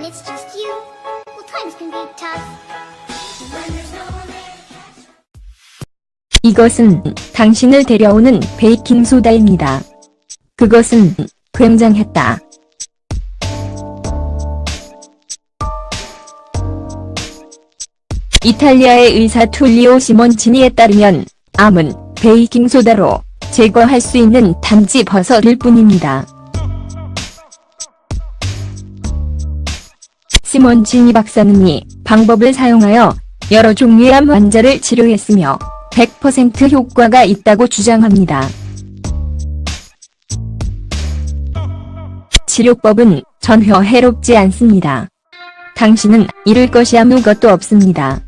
it's just you. Well, times can be tough. When there's no one there. 이것은 당신을 데려오는 베이킹소다입니다. 그것은 굉장했다. 이탈리아의 의사 툴리오 시몬치니에 따르면 암은 베이킹소다로 제거할 수 있는 단지 버섯일 뿐입니다. 시몬치니 박사는 이 방법을 사용하여 여러 종류의 암 환자를 치료했으며 100% 효과가 있다고 주장합니다. 치료법은 전혀 해롭지 않습니다. 당신은 잃을 것이 아무것도 없습니다.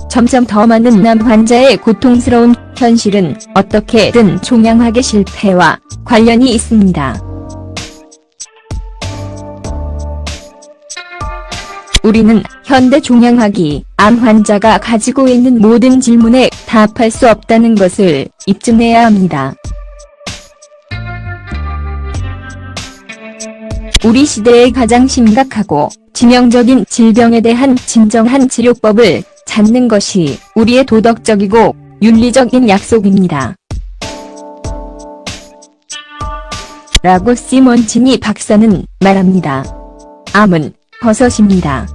점점 더 많은 암 환자의 고통스러운 현실은 어떻게든 종양학의 실패와 관련이 있습니다. 우리는 현대 종양학이 암 환자가 가지고 있는 모든 질문에 답할 수 없다는 것을 입증해야 합니다. 우리 시대의 가장 심각하고 치명적인 질병에 대한 진정한 치료법을 찾는 것이 우리의 도덕적이고 윤리적인 약속입니다. 라고 시몬치니 박사는 말합니다. 암은 버섯입니다.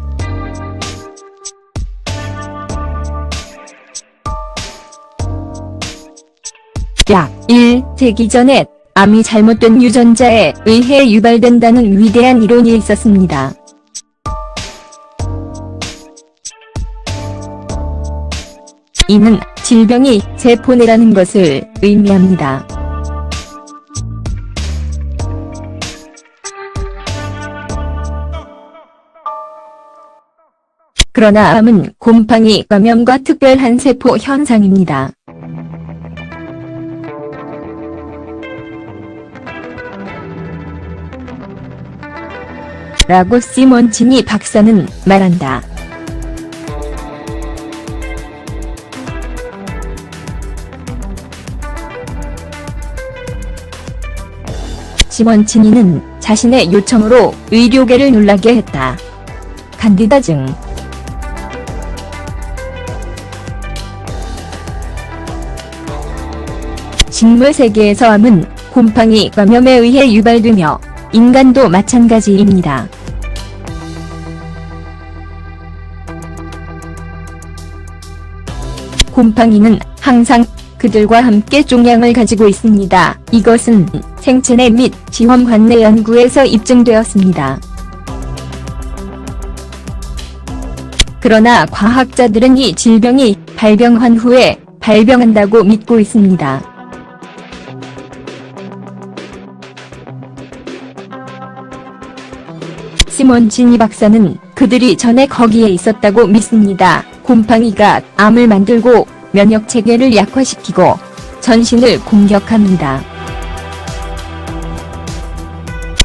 약 1세기 전에 암이 잘못된 유전자에 의해 유발된다는 위대한 이론이 있었습니다. 이는 질병이 세포내라는 것을 의미합니다. 그러나 암은 곰팡이 감염과 특별한 세포 현상입니다. 라고 시몬치니 박사는 말한다. 시몬치니는 자신의 요청으로 의료계를 놀라게 했다. 간디다증. 식물 세계에서 암은 곰팡이 감염에 의해 유발되며 인간도 마찬가지입니다. 곰팡이는 항상 그들과 함께 종양을 가지고 있습니다. 이것은 생체내 및 시험관내 연구에서 입증되었습니다. 그러나 과학자들은 이 질병이 발병한 후에 발병한다고 믿고 있습니다. 시몬치니 박사는 그들이 전에 거기에 있었다고 믿습니다. 곰팡이가 암을 만들고 면역체계를 약화시키고 전신을 공격합니다.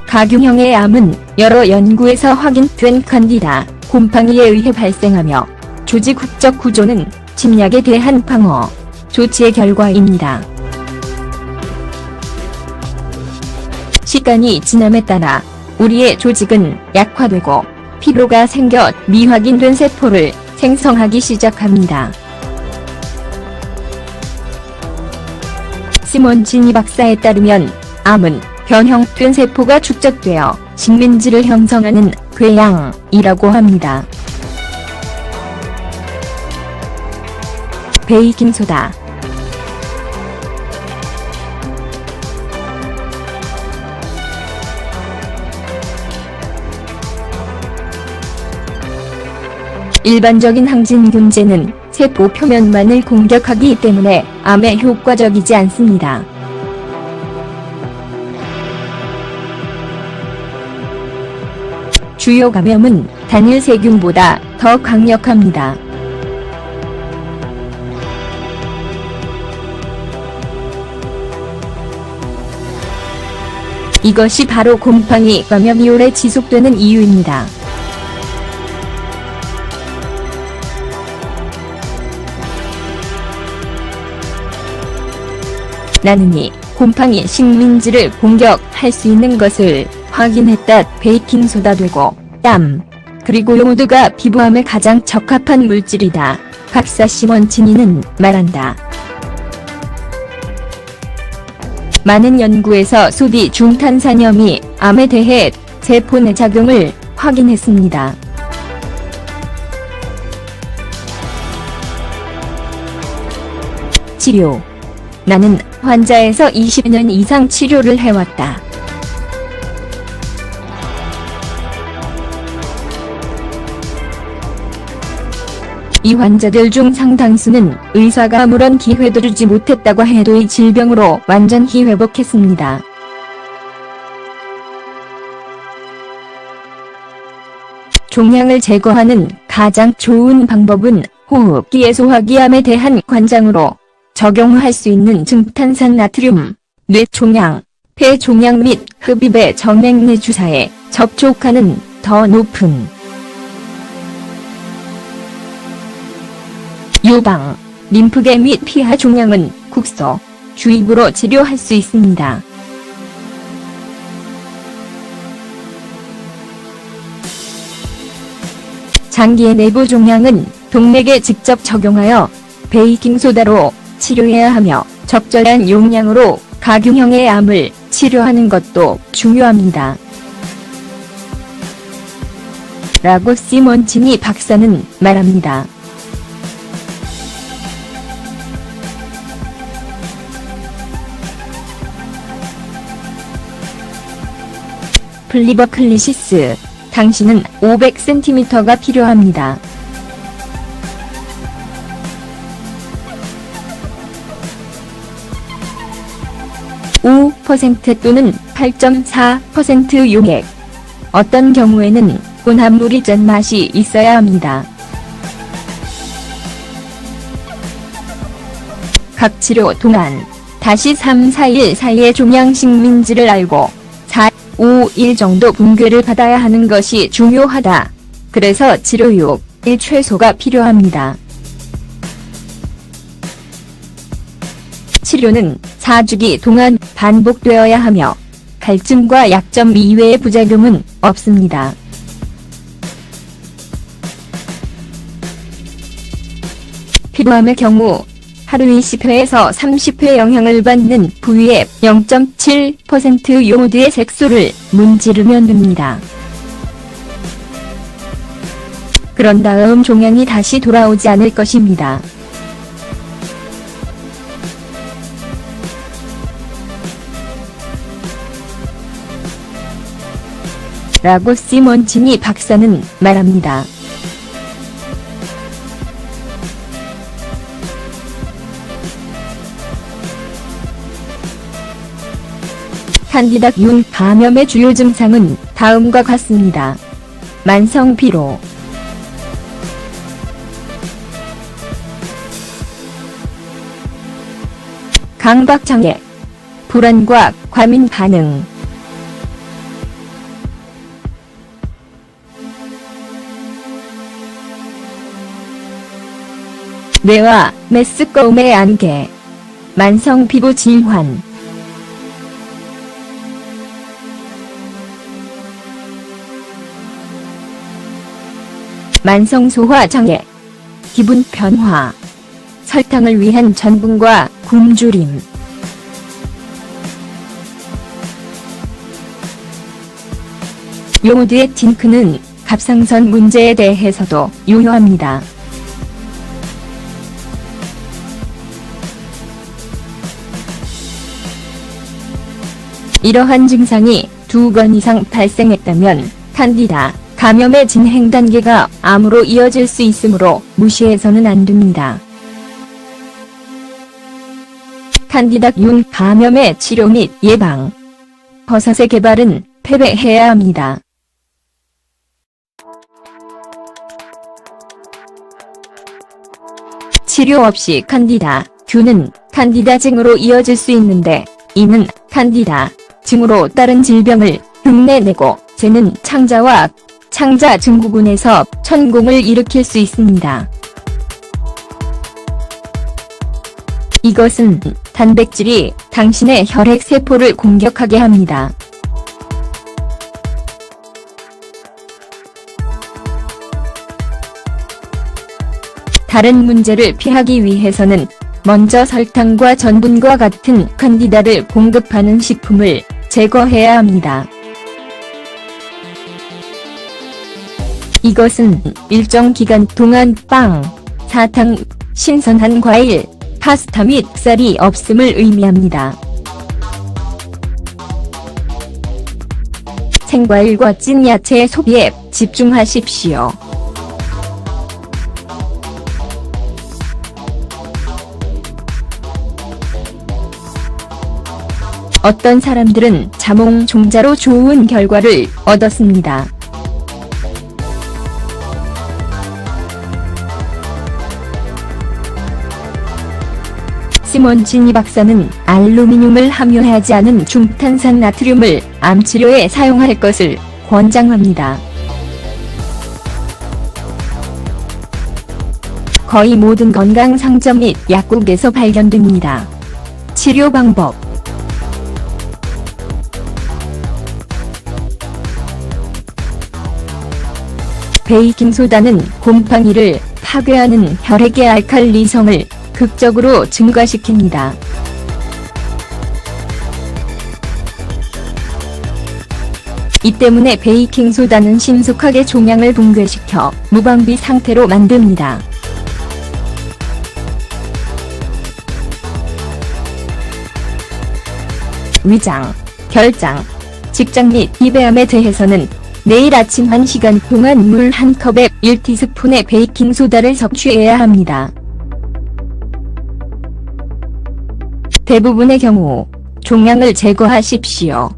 가균형의 암은 여러 연구에서 확인된 간디다 곰팡이에 의해 발생하며 조직 흡적 구조는 침략에 대한 방어 조치의 결과입니다. 시간이 지남에 따라 우리의 조직은 약화되고 피로가 생겨 미확인된 세포를 생성하기 시작합니다. 시몬치니 박사에 따르면 암은 변형된 세포가 축적되어 식민지를 형성하는 궤양이라고 합니다. 베이킹소다. 일반적인 항진균제는 세포 표면만을 공격하기 때문에 암에 효과적이지 않습니다. 주요 감염은 단일 세균보다 더 강력합니다. 이것이 바로 곰팡이 감염이 오래 지속되는 이유입니다. 나는 이 곰팡이 식민지를 공격할 수 있는 것을 확인했다. 베이킹소다 되고 땀, 그리고 요오드가 피부암에 가장 적합한 물질이다. 박사 시먼치니는 말한다. 많은 연구에서 소비 중 탄산염이 암에 대해 세포 내 작용을 확인했습니다. 치료. 나는 환자에서 20년 이상 치료를 해왔다. 이 환자들 중 상당수는 의사가 아무런 기회도 주지 못했다고 해도 이 질병으로 완전히 회복했습니다. 종양을 제거하는 가장 좋은 방법은 호흡기의 소화기암에 대한 관장으로 적용할 수 있는 증탄산 나트륨, 뇌종양, 폐종양 및 흡입의 정맥류 주사에 접촉하는 더 높은 유방, 림프계 및 피하 종양은 국소, 주입으로 치료할 수 있습니다. 장기의 내부 종양은 동맥에 직접 적용하여 베이킹소다로 치료해야 하며 적절한 용량으로 가균형의 암을 치료하는 것도 중요합니다. 라고 시먼치니 박사는 말합니다. 플리버클리시스, 당신은 500cm가 필요합니다. 5% 또는 8.4% 용액. 어떤 경우에는 혼합물이 짠맛이 있어야 합니다. 각 치료 동안 다시 3-4일 사이에 종양 식민지를 알고 4-5일 정도 붕괴를 받아야 하는 것이 중요하다. 그래서 치료 6일 최소가 필요합니다. 치료는 4주기 동안 반복되어야 하며 갈증과 약점 이외의 부작용은 없습니다. 피부암의 경우 하루 20회에서 30회 영향을 받는 부위에 0.7% 요오드의 색소를 문지르면 됩니다. 그런 다음 종양이 다시 돌아오지 않을 것입니다. 라고 시먼치니 박사는 말합니다. 칸디다균 감염의 주요 증상은 다음과 같습니다. 만성 피로, 강박장애, 불안과 과민 반응, 뇌와 메스꺼움의 안개, 만성 피부 질환, 만성 소화 장애, 기분 변화, 설탕을 위한 전분과 굶주림, 요오드의 징크는 갑상선 문제에 대해서도 유효합니다. 이러한 증상이 2건 이상 발생했다면 칸디다 감염의 진행 단계가 암으로 이어질 수 있으므로 무시해서는 안 됩니다. 칸디다균 감염의 치료 및 예방. 버섯의 개발은 패배해야 합니다. 치료 없이 칸디다균은 칸디다증으로 이어질 수 있는데 이는 칸디다증으로 다른 질병을 흉내내고 쟤는 창자와 창자 증후군에서 천공을 일으킬 수 있습니다. 이것은 단백질이 당신의 혈액세포를 공격하게 합니다. 다른 문제를 피하기 위해서는 먼저 설탕과 전분과 같은 칸디다를 공급하는 식품을 제거해야 합니다. 이것은 일정 기간 동안 빵, 사탕, 신선한 과일, 파스타 및 쌀이 없음을 의미합니다. 생과일과 찐 야채의 소비에 집중하십시오. 어떤 사람들은 자몽 종자로 좋은 결과를 얻었습니다. 시몬치니 박사는 알루미늄을 함유하지 않은 중탄산 나트륨을 암치료에 사용할 것을 권장합니다. 거의 모든 건강 상점 및 약국에서 발견됩니다. 치료 방법. 베이킹소다는 곰팡이를 파괴하는 혈액의 알칼리성을 극적으로 증가시킵니다. 이 때문에 베이킹소다는 신속하게 종양을 붕괴시켜 무방비 상태로 만듭니다. 위장, 결장, 직장 및 비배암에 대해서는 내일 아침 1시간 동안 물 1컵에 1티스푼의 베이킹소다를 섭취해야 합니다. 대부분의 경우 종양을 제거하십시오.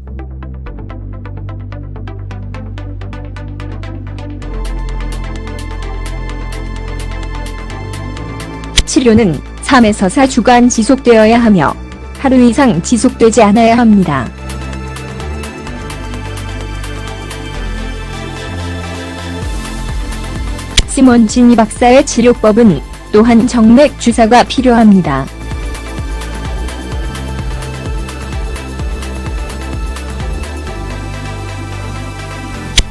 치료는 3에서 4주간 지속되어야 하며 하루 이상 지속되지 않아야 합니다. 시몬치니 박사의 치료법은 또한 정맥 주사가 필요합니다.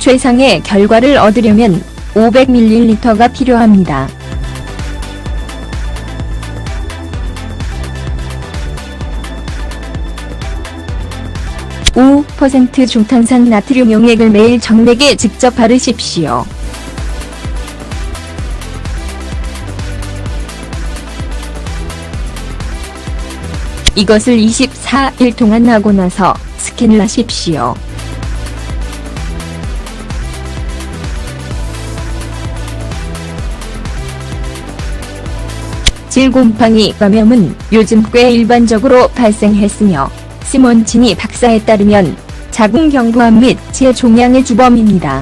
최상의 결과를 얻으려면 500ml가 필요합니다. (5% 중탄산 나트륨 용액을 매일 정맥에 직접 바르십시오. 이것을 24일 동안 하고 나서 스캔을 하십시오. 질곰팡이 감염은 요즘 꽤 일반적으로 발생했으며 시몬치니 박사에 따르면 자궁경부암 및 재종양의 주범입니다.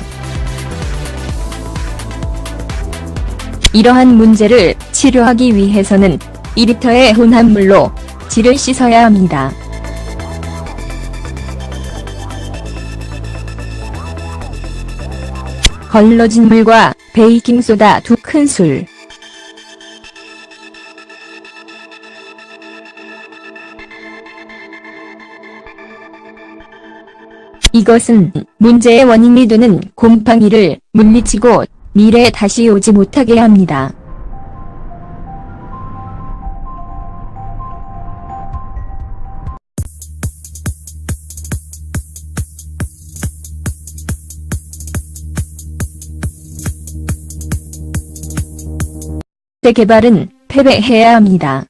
이러한 문제를 치료하기 위해서는 2리터의 혼합물로 질을 씻어야 합니다. 걸러진 물과 베이킹소다 2큰술. 이것은 문제의 원인이 되는 곰팡이를 물리치고 미래에 다시 오지 못하게 합니다. 개발은 패배해야 합니다.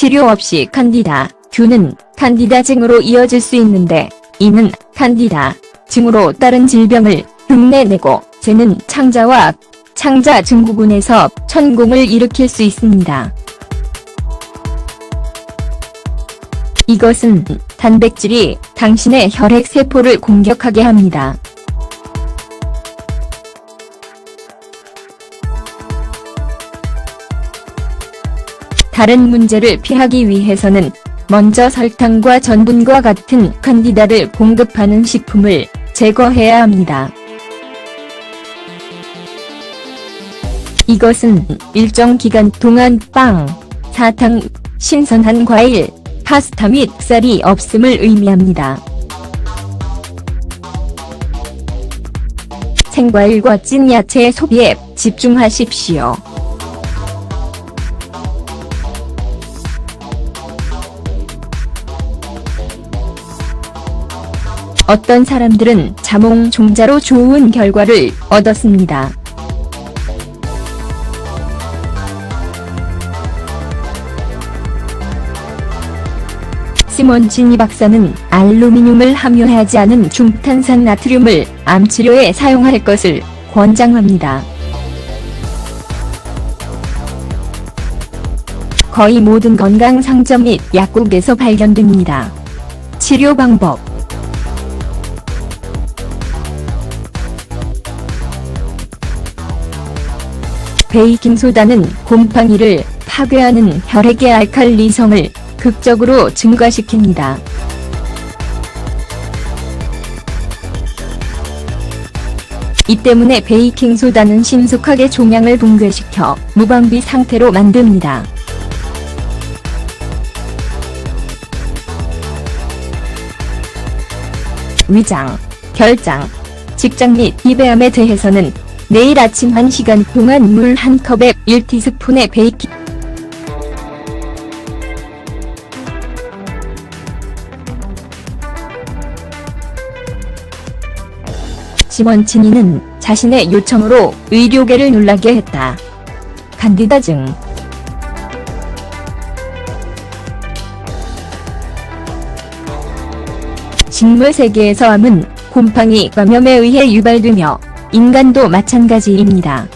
치료 없이 칸디다 균은 칸디다증으로 이어질 수 있는데 이는 칸디다 증으로 다른 질병을 흉내내고 쟤는 창자와 창자 증후군에서 천공을 일으킬 수 있습니다. 이것은 단백질이 당신의 혈액세포를 공격하게 합니다. 다른 문제를 피하기 위해서는 먼저 설탕과 전분과 같은 칸디다를 공급하는 식품을 제거해야 합니다. 이것은 일정 기간 동안 빵, 사탕, 신선한 과일, 파스타 및 쌀이 없음을 의미합니다. 생과일과 찐 야채의 소비에 집중하십시오. 어떤 사람들은 자몽 종자로 좋은 결과를 얻었습니다. 시몬치니 박사는 알루미늄을 함유하지 않은 중탄산 나트륨을 암 치료에 사용할 것을 권장합니다. 거의 모든 건강 상점 및 약국에서 발견됩니다. 치료 방법. 베이킹소다는 곰팡이를 파괴하는 혈액의 알칼리성을 극적으로 증가시킵니다. 이 때문에 베이킹소다는 신속하게 종양을 붕괴시켜 무방비 상태로 만듭니다. 위장, 결장, 직장 및 비배암에 대해서는 내일 아침 1시간 동안 물 1컵에 1티스푼의 베이킹 시몬치니는 자신의 요청으로 의료계를 놀라게 했다. 간디다증. 식물 세계에서 암은 곰팡이 감염에 의해 유발되며 인간도 마찬가지입니다.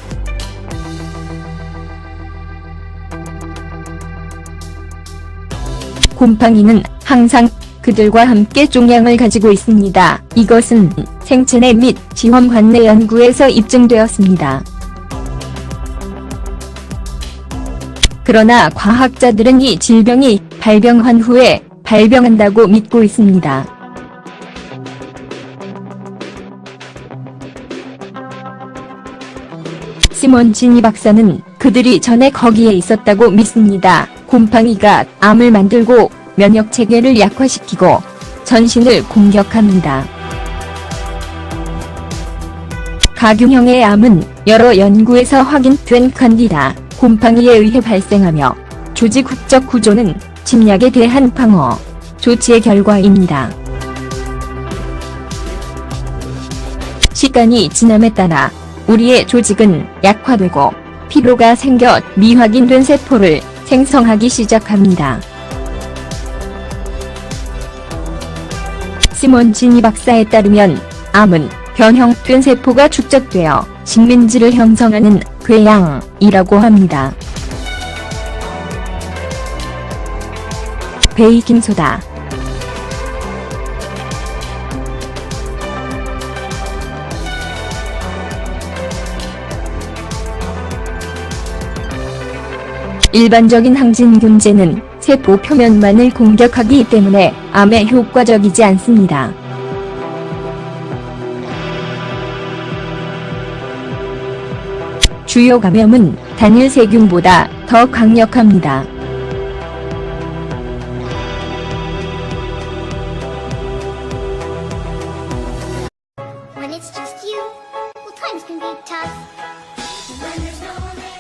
곰팡이는 항상 그들과 함께 종양을 가지고 있습니다. 이것은 생체내 및 지원관내 연구에서 입증되었습니다. 그러나 과학자들은 이 질병이 발병한 후에 발병한다고 믿고 있습니다. 시몬치니 박사는 그들이 전에 거기에 있었다고 믿습니다. 곰팡이가 암을 만들고 면역체계를 약화시키고 전신을 공격합니다. 가균형의 암은 여러 연구에서 확인된 간디다 곰팡이에 의해 발생하며 조직국적 구조는 침략에 대한 방어 조치의 결과입니다. 시간이 지남에 따라 우리의 조직은 약화되고 피로가 생겨 미확인된 세포를 생성하기 시작합니다. 시몬치니 박사에 따르면 암은 변형된 세포가 축적되어 식민지를 형성하는 궤양이라고 합니다. 베이킹소다. 일반적인 항진균제는 세포 표면만을 공격하기 때문에 암에 효과적이지 않습니다. 주요 감염은 단일 세균보다 더 강력합니다. When it's just you, well, times can be tough. When there's no one there.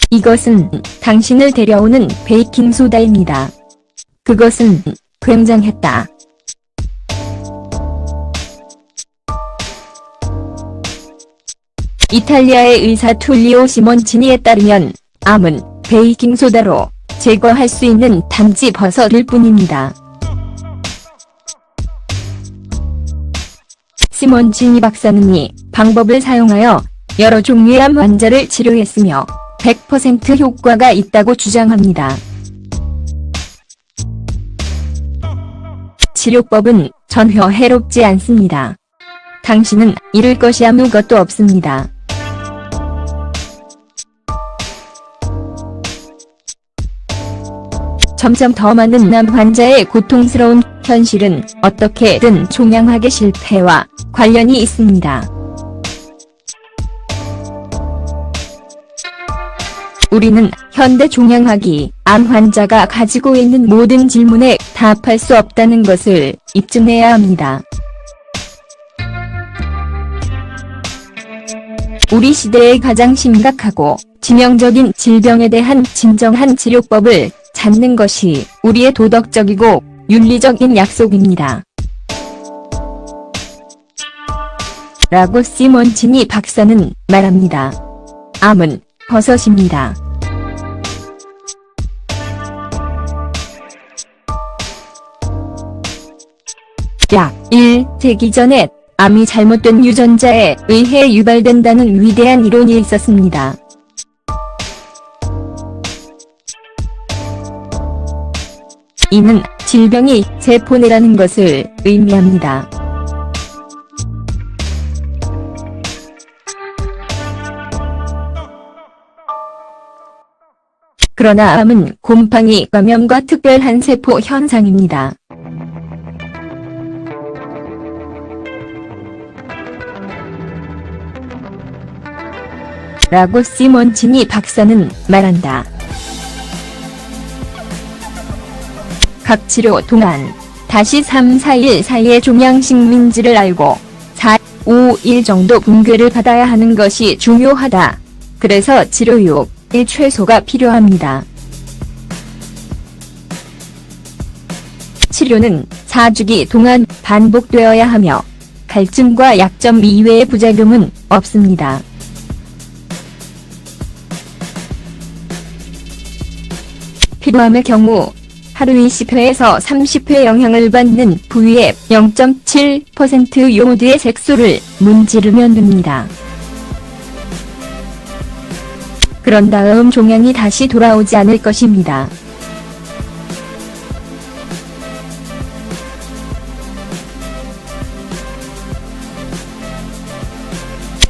이것은 당신을 데려오는 베이킹소다입니다. 그것은 굉장했다. 이탈리아의 의사 툴리오 시몬치니에 따르면 암은 베이킹소다로 제거할 수 있는 단지 버섯일 뿐입니다. 시몬치니 박사는 이 방법을 사용하여 여러 종류의 암 환자를 치료했으며 100% 효과가 있다고 주장합니다. 치료법은 전혀 해롭지 않습니다. 당신은 잃을 것이 아무것도 없습니다. 점점 더 많은 암 환자의 고통스러운 현실은 어떻게든 종양학의 실패와 관련이 있습니다. 우리는 현대 종양학이 암 환자가 가지고 있는 모든 질문에 답할 수 없다는 것을 입증해야 합니다. 우리 시대의 가장 심각하고 치명적인 질병에 대한 진정한 치료법을 찾는 것이 우리의 도덕적이고 윤리적인 약속입니다. 라고 시몬치니 박사는 말합니다. 암은 버섯입니다. 약 1세기 전에 암이 잘못된 유전자에 의해 유발된다는 위대한 이론이 있었습니다. 이는 질병이 세포내라는 것을 의미합니다. 그러나 암은 곰팡이 감염과 특별한 세포 현상입니다. 라고 시몬치니 박사는 말한다. 각 치료 동안 다시 3-4일 사이에 종양식민지를 알고 4-5일 정도 붕괴를 받아야 하는 것이 중요하다. 그래서 치료 6일 최소가 필요합니다. 치료는 4주기 동안 반복되어야 하며 갈증과 약점 이외의 부작용은 없습니다. 필요함의 경우 하루 20회에서 30회 영향을 받는 부위에 0.7% 요오드의 색소를 문지르면 됩니다. 그런 다음 종양이 다시 돌아오지 않을 것입니다.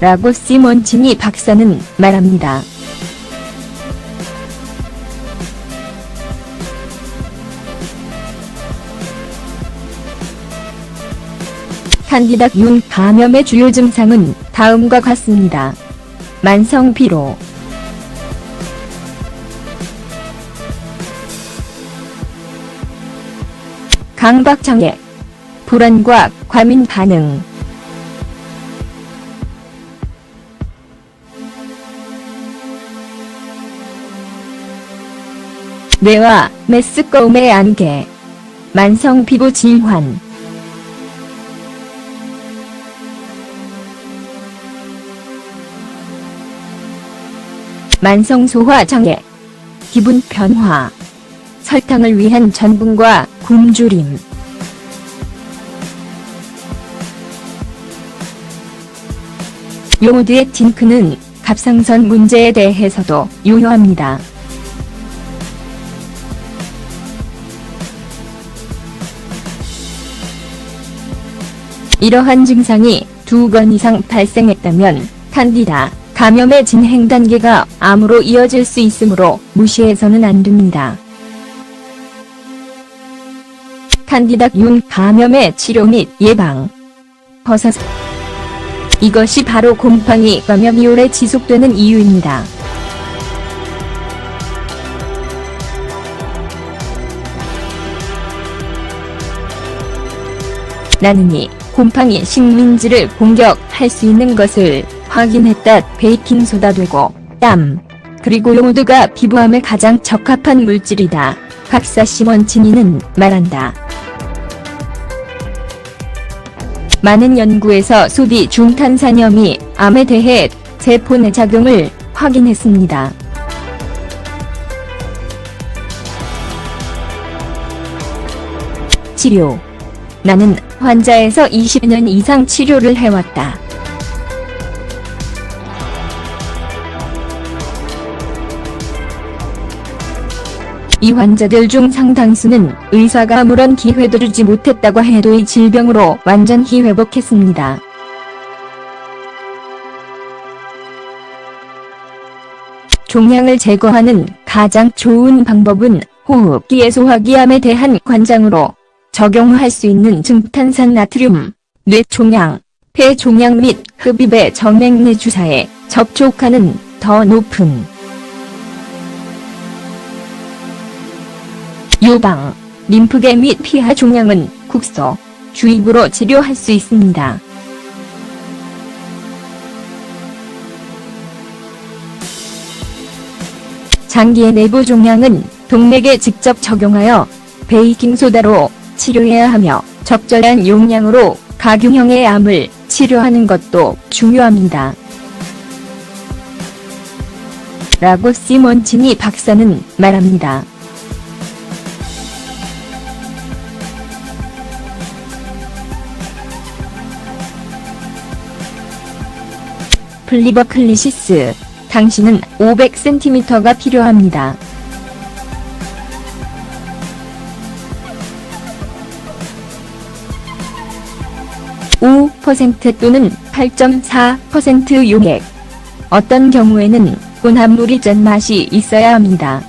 라고 시몬치니 박사는 말합니다. 칸디다균 감염의 주요 증상은 다음과 같습니다. 만성 피로, 강박장애, 불안과 과민 반응, 뇌와 메스꺼움의 안개, 만성 피부 질환, 만성 소화 장애, 기분 변화, 설탕을 위한 전분과 굶주림, 요오드의 징크는 갑상선 문제에 대해서도 유효합니다. 이러한 증상이 2건 이상 발생했다면 칸디다 감염의 진행 단계가 암으로 이어질 수 있으므로 무시해서는 안 됩니다. 칸디다균 감염의 치료 및 예방. 버섯. 이것이 바로 곰팡이 감염이 오래 지속되는 이유입니다. 나는 이 곰팡이 식민지를 공격할 수 있는 것을 확인했다. 베이킹소다 되고 땀, 그리고 요오드가 피부암에 가장 적합한 물질이다. 박사 시몬치니는 말한다. 많은 연구에서 소디 중탄산염이 암에 대해 세포내 작용을 확인했습니다. 치료. 나는 환자에서 20년 이상 치료를 해왔다. 이 환자들 중 상당수는 의사가 아무런 기회도 주지 못했다고 해도 이 질병으로 완전히 회복했습니다. 종양을 제거하는 가장 좋은 방법은 호흡기의 소화기암에 대한 관장으로 적용할 수 있는 증탄산 나트륨, 뇌종양, 폐종양 및 흡입의 정맥류 주사에 접촉하는 더 높은 요방, 림프계 및 피하 종양은 국소, 주입으로 치료할 수 있습니다. 장기의 내부 종양은 동맥에 직접 적용하여 베이킹소다로 치료해야 하며 적절한 용량으로 가균형의 암을 치료하는 것도 중요합니다. 라고 시몬치니 박사는 말합니다. 플리버클리시스, 당신은 500cm가 필요합니다. 5% 또는 8.4% 용액. 어떤 경우에는 혼합물이 짠맛이 있어야 합니다.